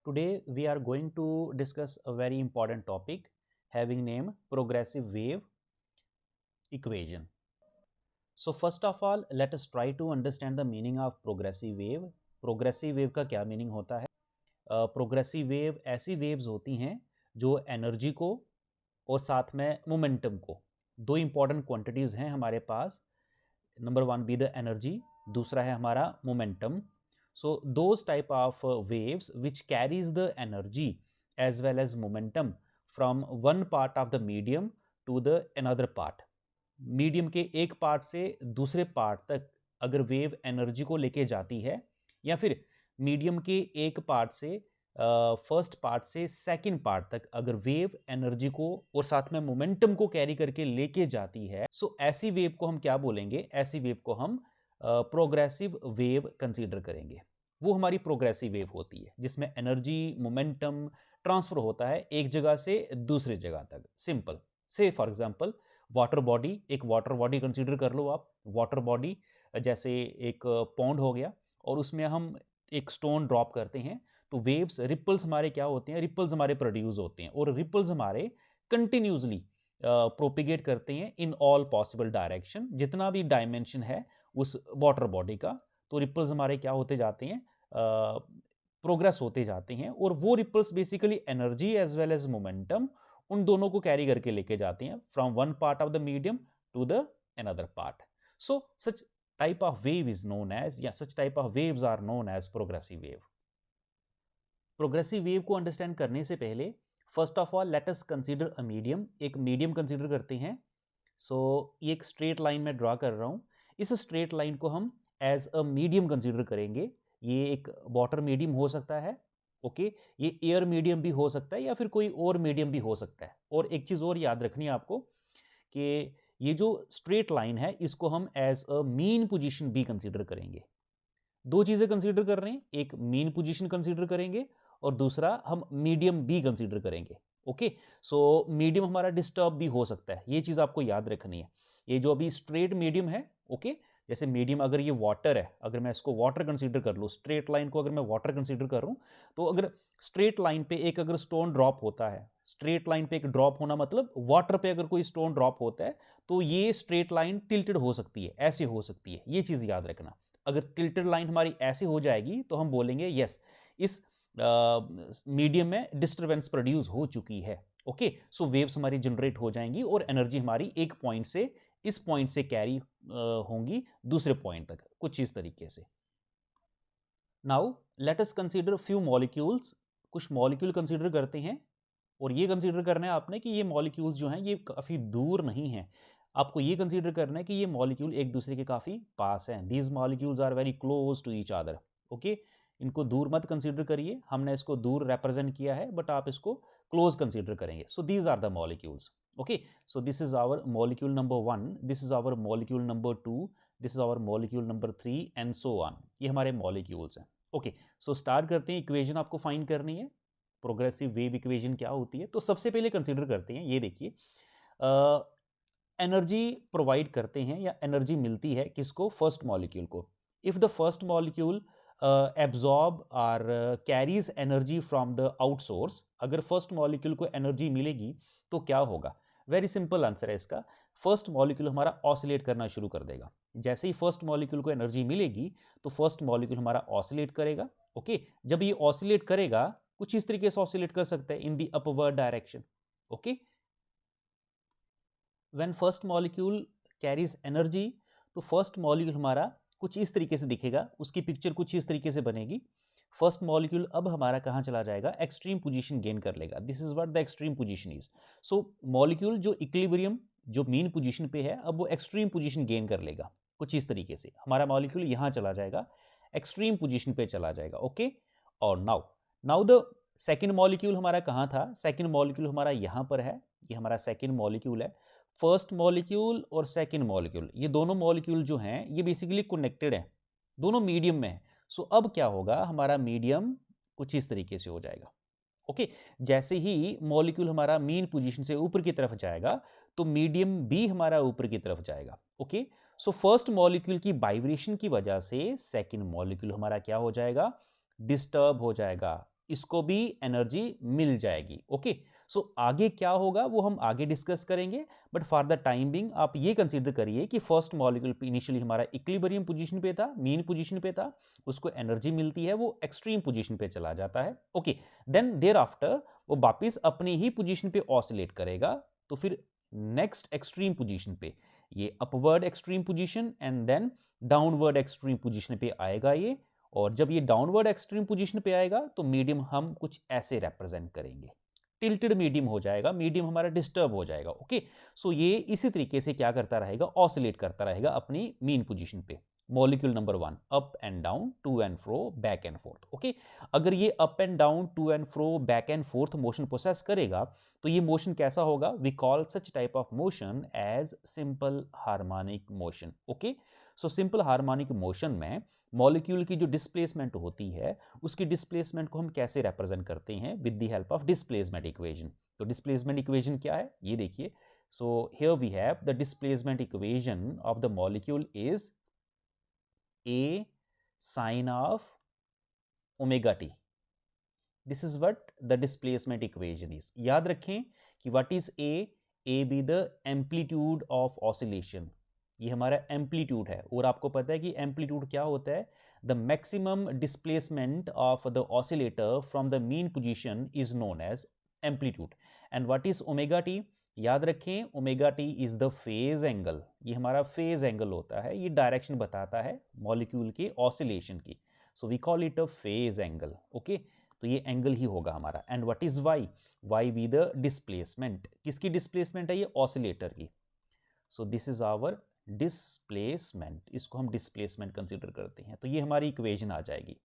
Today we are going to discuss a very important topic having name progressive wave equation. So first of all, let us try to understand the meaning of progressive wave. Progressive wave का क्या meaning होता है? Progressive wave ऐसी waves होती हैं जो energy को और साथ में मोमेंटम को, दो इंपॉर्टेंट क्वांटिटीज़ हैं हमारे पास. Number one be the energy, दूसरा है हमारा momentum. So those type of waves which carries the energy as well as momentum from one part of the medium to the another पार्ट. Medium के एक part से दूसरे पार्ट तक अगर वेव एनर्जी को लेके जाती है, या फिर मीडियम के एक पार्ट से फर्स्ट पार्ट से सेकंड पार्ट तक अगर वेव एनर्जी को और साथ में मोमेंटम को कैरी करके लेके जाती है, सो ऐसी वेव को हम क्या बोलेंगे? ऐसी वेव को हम प्रोग्रेसिव वेव कंसीडर करेंगे. वो हमारी प्रोग्रेसिव वेव होती है जिसमें एनर्जी मोमेंटम ट्रांसफर होता है एक जगह से दूसरी जगह तक. सिंपल से फॉर एग्जांपल वाटर बॉडी, एक वाटर बॉडी कंसीडर कर लो आप. वाटर बॉडी जैसे एक पॉन्ड हो गया और उसमें हम एक स्टोन ड्रॉप करते हैं तो वेव्स रिपल्स हमारे क्या होते हैं? रिपल्स हमारे प्रोड्यूस होते हैं और रिपल्स हमारे कंटिन्यूसली प्रोपिगेट करते हैं इन ऑल पॉसिबल डायरेक्शन, जितना भी डायमेंशन है उस वाटर बॉडी का. तो रिपल्स हमारे क्या होते जाते हैं? प्रोग्रेस होते जाते हैं और वो ripples basically energy as well as momentum उन दोनों को कैरी करके लेके जाते हैं from one part of the medium to the another part. So such type of wave is known as, या such type of waves are known as progressive wave. Progressive wave को understand करने से पहले first of all let us consider a medium. एक medium consider करते हैं. सो ये एक स्ट्रेट लाइन में ड्रॉ कर रहा हूँ. इस स्ट्रेट लाइन को हम एज अ मीडियम कंसीडर करेंगे. ये एक वाटर मीडियम हो सकता है, ओके ये एयर मीडियम भी हो सकता है या फिर कोई और मीडियम भी हो सकता है. और एक चीज़ और याद रखनी है आपको कि ये जो स्ट्रेट लाइन है इसको हम एज अ मीन पोजीशन भी कंसीडर करेंगे. दो चीज़ें कंसीडर कर रहे हैं, एक मीन पोजीशन कंसीडर करेंगे और दूसरा हम मीडियम भी कंसीडर करेंगे. ओके सो मीडियम हमारा डिस्टर्ब भी हो सकता है, ये चीज़ आपको याद रखनी है. ये जो अभी स्ट्रेट मीडियम है, ओके जैसे मीडियम अगर ये वाटर है, अगर मैं इसको वाटर कंसीडर कर लूँ, स्ट्रेट लाइन को अगर मैं वाटर कंसीडर कर रहा हूँ, तो अगर स्ट्रेट लाइन पे एक अगर स्टोन ड्रॉप होता है, स्ट्रेट लाइन पे एक ड्रॉप होना मतलब वाटर पे अगर कोई स्टोन ड्रॉप होता है तो ये स्ट्रेट लाइन टिल्टेड हो सकती है, ऐसे हो सकती है. ये चीज़ याद रखना. अगर टिल्टेड लाइन हमारी ऐसे हो जाएगी तो हम बोलेंगे यस इस मीडियम में डिस्टर्बेंस प्रोड्यूस हो चुकी है. ओके सो वेव्स हमारी जनरेट हो जाएंगी और एनर्जी हमारी एक पॉइंट से इस पॉइंट से कैरी होंगी दूसरे पॉइंट तक, कुछ इस तरीके से. Now let us consider few molecules. कुछ मॉलिक्यूल कंसीडर करते हैं और ये कंसीडर करना है आपने कि ये मॉलिक्यूल्स जो हैं ये काफ़ी दूर नहीं हैं. आपको ये कंसीडर करना है कि ये मॉलिक्यूल एक दूसरे के काफ़ी पास हैं. These molecules are very close to each other. Okay इनको दूर मत कंसीडर करिए, हमने इसको दूर रिप्रेजेंट किया है बट आप इसको क्लोज कंसीडर करेंगे. So these are the molecules. Okay so this is our molecule number 1, this is our molecule number 2, this is our molecule number 3 and so on. ये हमारे मॉलिक्यूल्स हैं. ओके सो स्टार्ट करते हैं. Equation आपको find करनी है. Progressive wave equation क्या होती है? तो सबसे पहले कंसीडर करते हैं, ये देखिए एनर्जी प्रोवाइड करते हैं या एनर्जी मिलती है किसको? फर्स्ट मॉलिक्यूल को. If the first molecule absorb और carries energy from the outsource, अगर फर्स्ट मॉलिक्यूल को एनर्जी मिलेगी तो क्या होगा? वेरी सिंपल आंसर है इसका. फर्स्ट मॉलिक्यूल हमारा ऑसिलेट करना शुरू कर देगा. जैसे ही फर्स्ट मॉलिक्यूल को एनर्जी मिलेगी तो फर्स्ट मॉलिक्यूल हमारा ऑसिलेट करेगा. ओके जब ये ऑसिलेट करेगा कुछ इस तरीके से ऑसिलेट कर सकता है in the upward direction. Okay when first molecule carries energy तो फर्स्ट मॉलिक्यूल हमारा कुछ इस तरीके से दिखेगा, उसकी पिक्चर कुछ इस तरीके से बनेगी. फर्स्ट मॉलिक्यूल अब हमारा कहाँ चला जाएगा? एक्सट्रीम पोजीशन गेन कर लेगा. This is what the extreme position is. So molecule जो इक्विलिब्रियम जो मीन पोजीशन पे है अब वो एक्सट्रीम पोजीशन गेन कर लेगा. कुछ इस तरीके से हमारा मॉलिक्यूल यहाँ चला जाएगा, एक्सट्रीम पोजीशन पे चला जाएगा. ओके और नाउ द सेकेंड मॉलिक्यूल हमारा कहाँ था? सेकेंड मॉलिक्यूल हमारा यहाँ पर है. ये हमारा सेकेंड मॉलिक्यूल है. फर्स्ट मॉलिक्यूल और सेकेंड मॉलिक्यूल ये दोनों मॉलिक्यूल जो हैं ये बेसिकली कनेक्टेड हैं, दोनों मीडियम में है. सो अब क्या होगा? हमारा मीडियम कुछ इस तरीके से हो जाएगा. ओके जैसे ही मॉलिक्यूल हमारा मीन पोजीशन से ऊपर की तरफ जाएगा तो मीडियम भी हमारा ऊपर की तरफ जाएगा. ओके सो फर्स्ट मॉलिक्यूल की वाइब्रेशन की वजह से सेकेंड मॉलिक्यूल हमारा क्या हो जाएगा? डिस्टर्ब हो जाएगा. इसको भी एनर्जी मिल जाएगी। ओके, सो आगे क्या होगा वो हम आगे डिस्कस करेंगे, but for the time being आप ये कंसीडर करिए कि फर्स्ट मॉलिक्यूल इनिशियली हमारा इक्विलिब्रियम पोजीशन पे था, मीन पोजीशन पे था, उसको एनर्जी मिलती है, वो एक्सट्रीम पोजीशन पे चला जाता है। ओके, देन देयर आफ्टर वो वापिस अपनी ही पोजीशन पे ऑसिलेट करेगा, तो फिर नेक्स्ट एक्सट्रीम पोजीशन पे ये upward extreme position and then downward extreme position पे आएगा ये, और जब ये डाउनवर्ड एक्सट्रीम पोजीशन पे आएगा तो मीडियम हम कुछ ऐसे रिप्रेजेंट करेंगे, टिल्टेड मीडियम हो जाएगा, मीडियम हमारा डिस्टर्ब हो जाएगा। ओके, सो ये इसी तरीके से क्या करता रहेगा, ऑसिलेट करता रहेगा अपनी मीन पोजीशन पे। Molecule number 1 up and down, to and fro, back and forth. Okay, अगर ये up and down, to and fro, back and forth motion process करेगा तो ये मोशन कैसा होगा, we call such type of motion as simple harmonic motion. Okay, so simple harmonic motion में molecule की जो डिस्प्लेसमेंट होती है उसकी डिस्प्लेसमेंट को हम कैसे रिप्रेजेंट करते हैं, with the help of displacement equation. तो डिस्प्लेसमेंट इक्वेशन क्या है ये देखिए, so here we have the displacement equation of the molecule is a sine of omega t. This is what the displacement equation is. याद रखें कि what is a be the amplitude of oscillation. ये हमारा amplitude है, और आपको पता है कि एम्पलीट्यूड क्या होता है, the maximum displacement of the oscillator from the mean position is known as amplitude. And what is omega t, याद रखें omega t is the phase angle, ये हमारा फेज एंगल होता है, ये डायरेक्शन बताता है मॉलिक्यूल के ऑसिलेशन की, so we call it a phase angle. Okay, तो ये एंगल ही होगा हमारा। And what is y, y be the displacement, किसकी डिस्प्लेसमेंट है, ये ऑसिलेटर की। So this is our displacement, इसको हम डिस्प्लेसमेंट कंसीडर करते हैं, तो ये हमारी इक्वेशन आ जाएगी।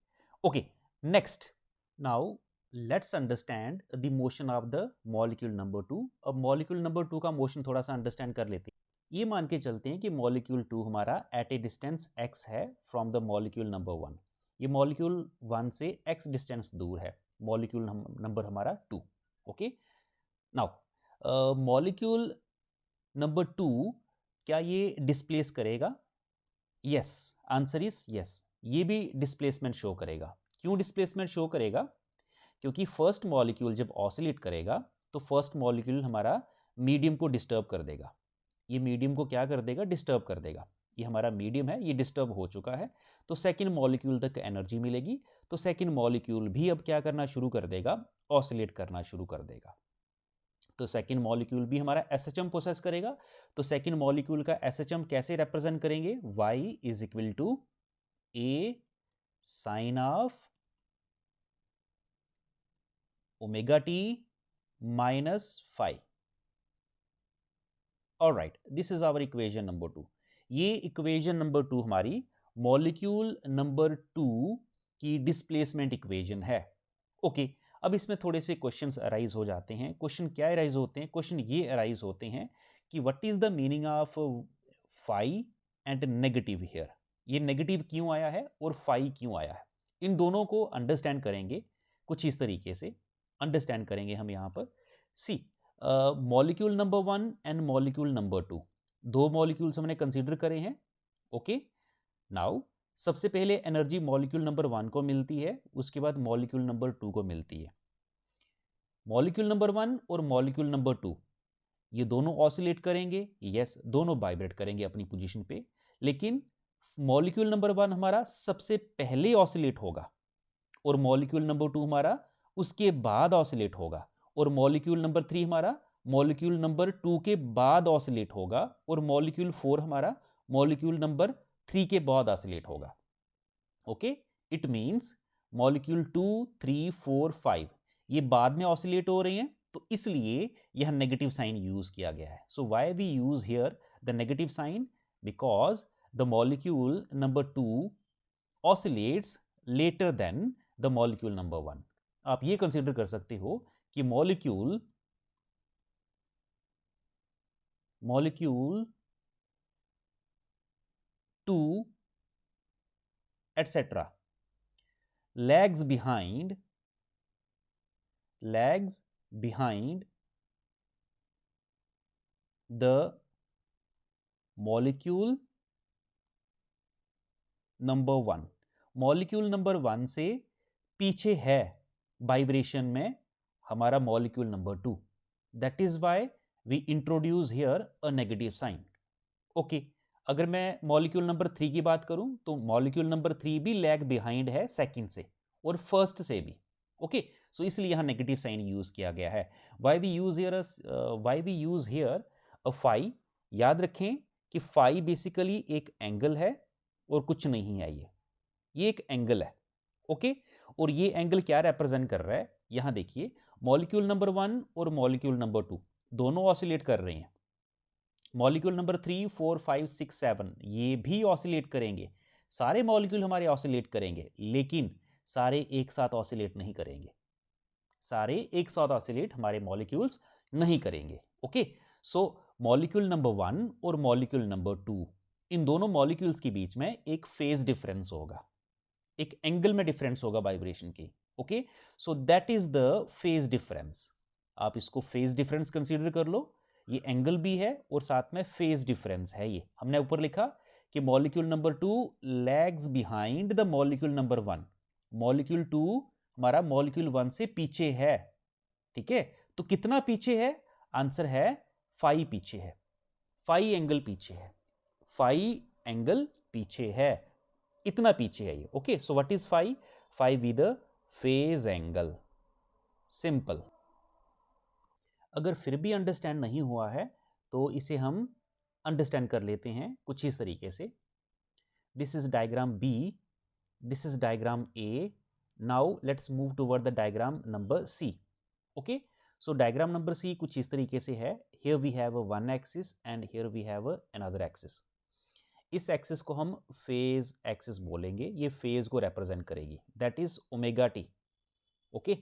Okay, next now let's understand the motion of the molecule number 2। अब मॉलिक्यूल नंबर 2 का मोशन थोड़ा सा अंडरस्टैंड कर लेते हैं। ये मान के चलते हैं कि मॉलिक्यूल 2 हमारा एट ए डिस्टेंस x है फ्रॉम द मॉलिक्यूल नंबर 1। ये मॉलिक्यूल 1 से x डिस्टेंस दूर है, मॉलिक्यूल नंबर हमारा 2। ओके, नाउ मॉलिक्यूल नंबर 2 क्या ये डिस्प्लेस करेगा, यस, आंसर इज यस, ये भी डिस्प्लेसमेंट शो करेगा। क्यों डिस्प्लेसमेंट शो करेगा, क्योंकि फर्स्ट मॉलिक्यूल जब ऑसिलेट करेगा तो फर्स्ट मॉलिक्यूल हमारा मीडियम को डिस्टर्ब कर देगा, ये मीडियम को क्या कर देगा, डिस्टर्ब कर देगा। ये हमारा मीडियम है, ये डिस्टर्ब हो चुका है, तो सेकंड मॉलिक्यूल तक एनर्जी मिलेगी, तो सेकंड मॉलिक्यूल भी अब क्या करना शुरू कर देगा, ऑसिलेट करना शुरू कर देगा। तो सेकंड मॉलिक्यूल भी हमारा एसएचएम प्रोसेस करेगा, तो सेकंड मॉलिक्यूल का एसएचएम कैसे रिप्रेजेंट करेंगे, y is equal to a sine of omega T minus phi. Alright, this is our equation number 2। ये इक्वेशन नंबर 2 हमारी मॉलिक्यूल नंबर 2 की डिस्प्लेसमेंट इक्वेशन है। ओके, अब इसमें थोड़े से क्वेश्चंस अराइज हो जाते हैं। क्वेश्चन क्या अराइज होते हैं, क्वेश्चन ये अराइज होते हैं कि what is the meaning of phi and negative here, ये नेगेटिव क्यों आया है और फाई क्यों आया है, इन दोनों को अंडरस्टैंड करेंगे कुछ इस तरीके से अंडरस्टैंड करेंगे हम यहाँ पर। See, molecule number 1 and molecule number 2, दो मॉलिक्यूल्स हमने कंसीडर करे हैं। ओके, नाउ सबसे पहले एनर्जी मॉलिक्यूल नंबर 1 को मिलती है, उसके बाद मॉलिक्यूल नंबर 2 को मिलती है। मॉलिक्यूल नंबर 1 और मॉलिक्यूल नंबर 2 ये दोनों ऑसिलेट करेंगे, यस, दोनों वाइब्रेट करेंगे अपनी पोजीशन पे, लेकिन मॉलिक्यूल नंबर 1 हमारा सबसे पहले ऑसिलेट होगा और मॉलिक्यूल नंबर 2 हमारा उसके बाद ऑसिलेट होगा, और मॉलिक्यूल नंबर 3 हमारा मॉलिक्यूल नंबर 2 के बाद ऑसिलेट होगा, और मॉलिक्यूल 4 हमारा मॉलिक्यूल नंबर 3 के बाद ऑसिलेट होगा। ओके, इट मींस मॉलिक्यूल 2, 3, 4, 5 ये बाद में ऑसिलेट हो रहे हैं, तो इसलिए यह नेगेटिव साइन यूज किया गया है। So why we use here the negative sign, because the molecule number 2 oscillates later than the molecule number 1। आप ये कंसीडर कर सकते हो कि molecule 2 etc lags behind the molecule number 1, molecule number 1 से पीछे है वाइब्रेशन में हमारा molecule number 2, that is why we introduce here a negative sign. Okay, अगर मैं मॉलिक्यूल नंबर 3 की बात करूं तो मॉलिक्यूल नंबर 3 भी लैग बिहाइंड है सेकंड से और फर्स्ट से भी। ओके, सो इसलिए यहां नेगेटिव साइन यूज किया गया है। Why we use here a phi. याद रखें कि फाई बेसिकली एक एंगल है और कुछ नहीं है, ये एक एंगल है। ओके, और ये एंगल क्या रिप्रेजेंट कर रहा है, यहां देखिए मॉलिक्यूल नंबर 1 और मॉलिक्यूल नंबर 2 दोनों ऑसिलेट कर रहे हैं। मॉलिक्यूल नंबर 3, 4, 5, 6, 7 ये भी ऑसिलेट करेंगे। सारे मॉलिक्यूल हमारे ऑसिलेट करेंगे, लेकिन सारे एक साथ ऑसिलेट नहीं करेंगे। सारे एक साथ ऑसिलेट हमारे मॉलिक्यूल्स नहीं करेंगे। ओके, सो मॉलिक्यूल नंबर 1 और मॉलिक्यूल नंबर 2, इन दोनों मॉलिक्यूल्स के बीच में एक फेज डिफरेंस होगा, एक एंगल में डिफरेंस होगा वाइब्रेशन की। Okay, so that is the phase difference. आप इसको फेज डिफरेंस कंसीडर कर लो, ये एंगल भी है और साथ में फेज डिफरेंस है। ये हमने ऊपर लिखा कि molecule number 2 lags behind the molecule number 1। Molecule 2 हमारा मॉलिक्यूल 1 से पीछे है। ठीक है, तो कितना पीछे है? आंसर है 5 पीछे है, 5 एंगल पीछे है, 5 एंगल पीछे है, इतना पीछे है ये। Okay, so what is 5? 5 with phase angle. Simple. अगर फिर भी अंडरस्टैंड नहीं हुआ है तो इसे हम अंडरस्टैंड कर लेते हैं कुछ इस तरीके से। This is diagram B, this is diagram A. Now let's move toward the diagram number C. Okay, so diagram number C कुछ इस तरीके से है। Here we have a one axis and here we have another axis. इस axis को हम phase axis बोलेंगे, ये फेज को रिप्रेजेंट करेगी, that is omega T. Okay,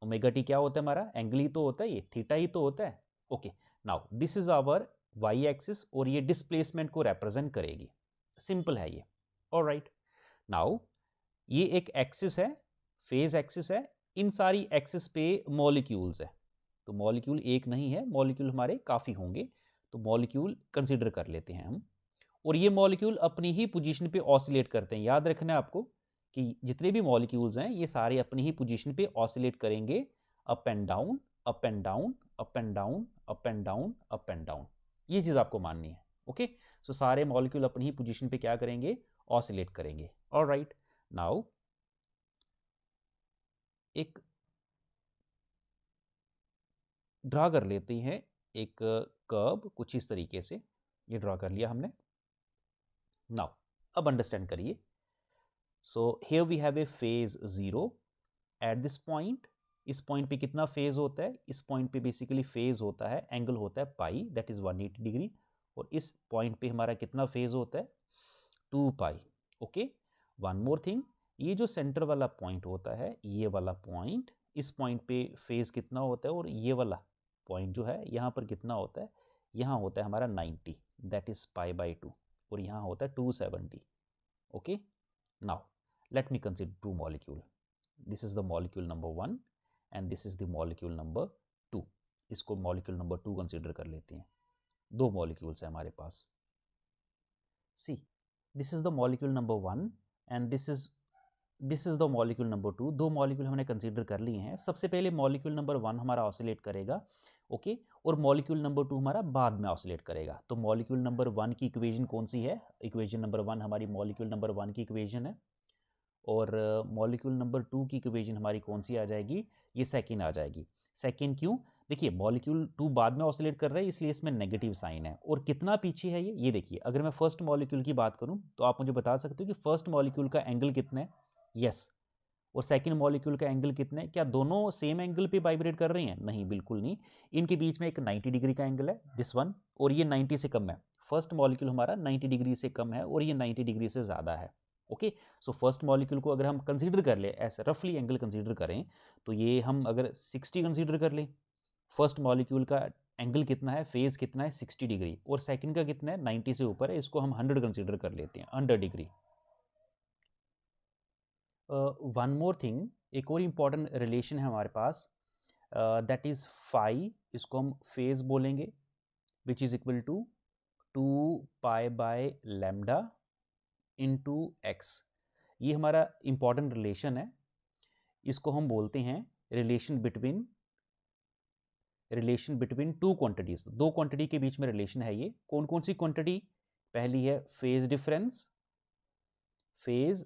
omega T क्या होता है? हमारा एंगल ही तो होता है, ये थीटा ही तो होता है। Okay, now this is our y axis और ये डिस्प्लेसमेंट को रिप्रेजेंट करेगी। सिंपल है ये। ऑलराइट, नाउ ये एक एक्सिस है, फेज एक्सिस है। इन सारी एक्सिस पे मॉलिक्यूल्स है, तो मॉलिक्यूल एक नहीं है, मॉलिक्यूल हमारे काफ़ी होंगे, तो मॉलिक्यूल कंसिडर कर लेते हैं हम। और ये मॉलिक्यूल अपनी ही पोजीशन पे ऑसिलेट करते हैं। याद रखना है आपको कि जितने भी मॉलिक्यूल्स हैं ये सारे अपनी ही पोजीशन पे ऑसिलेट करेंगे, up and down, up and down, up and down, up and down, up and down. ये चीज़ आपको माननी है। ओके, सो सारे मॉलिक्यूल अपनी ही पोजीशन पे क्या करेंगे? ऑसिलेट करेंगे। ऑलराइट, नाउ एक ड्रा कर लेते हैं, एक कर्व कुछ इस तरीके से। ये ड्रा कर लिया हमने। नाउ अब अंडरस्टैंड करिए। So here we have a phase 0 at this point. इस पॉइंट पे कितना फेज होता है? इस पॉइंट पे बेसिकली फेज होता है, एंगल होता है पाई, दैट इज 180 डिग्री। और इस पॉइंट पे हमारा कितना फेज होता है? 2 पाई। ओके, वन मोर थिंग, ये जो सेंटर वाला पॉइंट होता है, ये वाला पॉइंट, इस पॉइंट पे फेज कितना होता है? और ये वाला पॉइंट जो है यहाँ पर कितना होता है? यहाँ होता है हमारा 90, दैट इज पाई बाई 2, और यहाँ होता है 270। Okay, now let me consider two molecule. This is the molecule number 1 and this is the molecule number 2. इसको molecule number 2 consider कर लेते हैं। दो molecules हैं हमारे पास। See, this is the molecule number 1 and this is the molecule number 2। दो molecule हमने consider कर लिए हैं। सबसे पहले molecule number 1 हमारा oscillate करेगा, ओके, और molecule number 2 हमारा बाद में oscillate करेगा। तो molecule number 1 की equation कौन सी है? equation number 1 हमारी molecule number 1 की equation है, और मॉलिक्यूल नंबर 2 की इक्वेशन हमारी कौन सी आ जाएगी? ये सेकंड आ जाएगी। सेकंड क्यों? देखिए मॉलिक्यूल 2 बाद में ऑसिलेट कर रहा है, इसलिए इसमें नेगेटिव साइन है। और कितना पीछे है ये देखिए, अगर मैं फर्स्ट मॉलिक्यूल की बात करूं तो आप मुझे बता सकते हो कि फर्स्ट मॉलिक्यूल का एंगल कितना है? यस। और सेकंड मॉलिक्यूल का एंगल कितना है? क्या दोनों सेम एंगल पे वाइब्रेट कर रही हैं? नहीं, बिल्कुल नहीं। इनके बीच में एक 90 डिग्री का एंगल है, दिस वन, और ये 90 से कम है। फर्स्ट मॉलिक्यूल हमारा 90 डिग्री से कम है और ये 90 डिग्री से ज़्यादा है। ओके, सो फर्स्ट मॉलिक्यूल को अगर हम कंसीडर कर ले, ऐसे रफली एंगल कंसीडर करें, तो ये हम अगर 60 कंसीडर कर लें, फर्स्ट मॉलिक्यूल का एंगल कितना है, फेज कितना है? 60 डिग्री, और सेकंड का कितना है? 90 से ऊपर है, इसको हम 100 कंसीडर कर लेते हैं, 100 डिग्री। वन मोर थिंग, एक और इम्पॉर्टेंट रिलेशन है हमारे पास, दैट इज़ फाई, इसको हम फेज बोलेंगे, which is equal to 2 pi by lambda into x. ये हमारा इम्पॉर्टेंट रिलेशन है। इसको हम बोलते हैं रिलेशन बिटवीन टू क्वांटिटीज, दो क्वांटिटी के बीच में रिलेशन है ये। कौन कौन सी क्वांटिटी? पहली है phase difference, phase,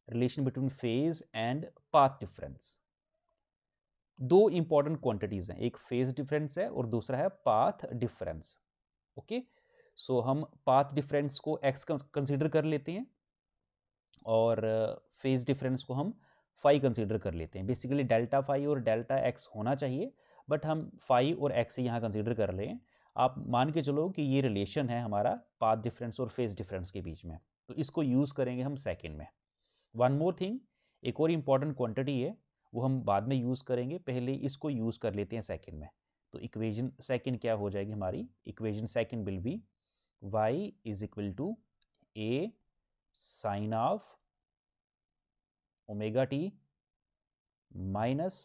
relation between phase and path difference. दो इंपॉर्टेंट क्वांटिटीज हैं, एक फेज डिफरेंस है और दूसरा है पाथ डिफरेंस। ओके, सो हम पाथ डिफरेंस को x कंसीडर कर लेते हैं और फेज डिफरेंस को हम फाई कंसीडर कर लेते हैं। बेसिकली डेल्टा फाई और डेल्टा एक्स होना चाहिए, बट हम फाई और एक्स यहाँ कंसीडर कर रहे हैं। आप मान के चलो कि ये रिलेशन है हमारा पाथ डिफरेंस और फेज डिफरेंस के बीच में, तो इसको यूज़ करेंगे हम सेकेंड में। वन मोर थिंग, एक और इम्पॉर्टेंट क्वांटिटी है, वो हम बाद में यूज़ करेंगे, पहले इसको यूज़ कर लेते हैं सेकेंड में। तो इक्वेशन सेकेंड क्या हो जाएगी हमारी? Equation second will be y is equal to a sine of omega T minus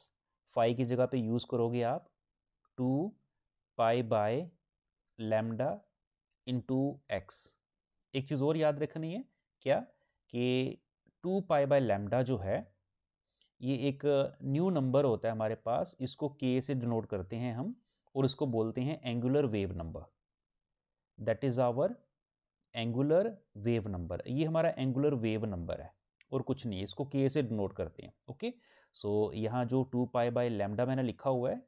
phi की जगह पे यूज़ करोगे आप 2 pi by lambda into x. एक चीज़ और याद रखनी है, क्या? कि 2 पाई बाय लैम्डा जो है ये एक न्यू नंबर होता है हमारे पास, इसको k से डिनोट करते हैं हम, और इसको बोलते हैं angular wave number. That is our angular wave number. ये हमारा एंगुलर वेव नंबर है और कुछ नहीं है, इसको k से डिनोट करते हैं। ओके, सो यहाँ जो 2 पाई बाय लैम्डा मैंने लिखा हुआ है,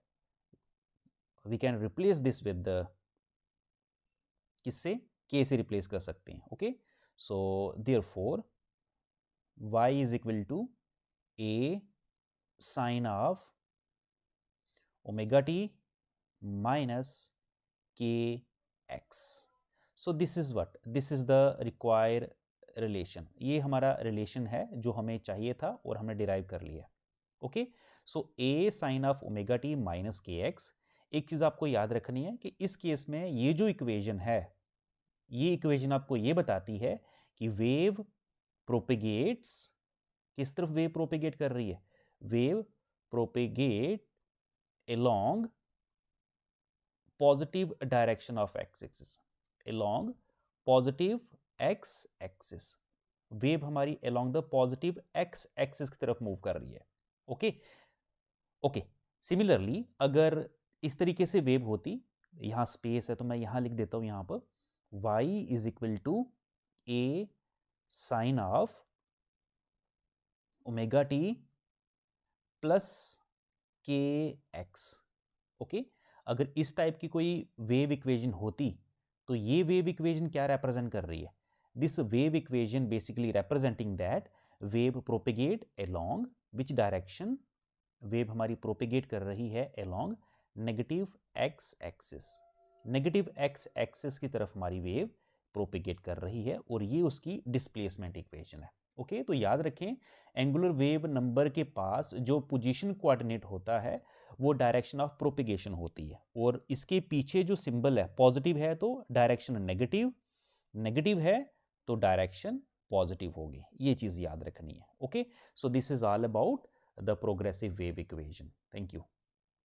we can replace this with किससे? k से रिप्लेस कर सकते हैं। Okay, so therefore y is equal to a sine of omega T minus के X. So this is what, this is the required relation. ये हमारा रिलेशन है जो हमें चाहिए था और हमने डिराइव कर लिया। Okay, so a sine of omega T minus के एक्स। एक चीज़ आपको याद रखनी है कि इस केस में ये जो इक्वेशन है, ये इक्वेशन आपको ये बताती है कि वेव प्रोपेगेट्स, किस तरफ वेव प्रोपेगेट कर रही है? Wave propagate along positive direction of x-axis, along positive x-axis। Wave हमारी along the positive x-axis की तरफ मूव कर रही है। ओके ओके, सिमिलरली अगर इस तरीके से वेव होती, यहाँ स्पेस है तो मैं यहाँ लिख देता हूँ, यहाँ पर y is equal to a sine of omega t plus k x. Okay, अगर इस टाइप की कोई वेव इक्वेशन होती तो ये वेव इक्वेशन क्या रिप्रेजेंट कर रही है? This wave equation basically representing that wave propagate along which direction? Wave हमारी प्रोपेगेट कर रही है along negative x axis. Negative x axis की तरफ हमारी वेव प्रोपेगेट कर रही है और ये उसकी डिस्प्लेसमेंट इक्वेशन है। ओके, तो याद रखें एंगुलर वेव नंबर के पास जो पोजीशन कोऑर्डिनेट होता है वो डायरेक्शन ऑफ प्रोपेगेशन होती है, और इसके पीछे जो सिंबल है पॉजिटिव है तो डायरेक्शन नेगेटिव, नेगेटिव है तो डायरेक्शन पॉजिटिव होगी। ये चीज़ याद रखनी है। Okay, so this is all about the progressive wave equation. Thank you.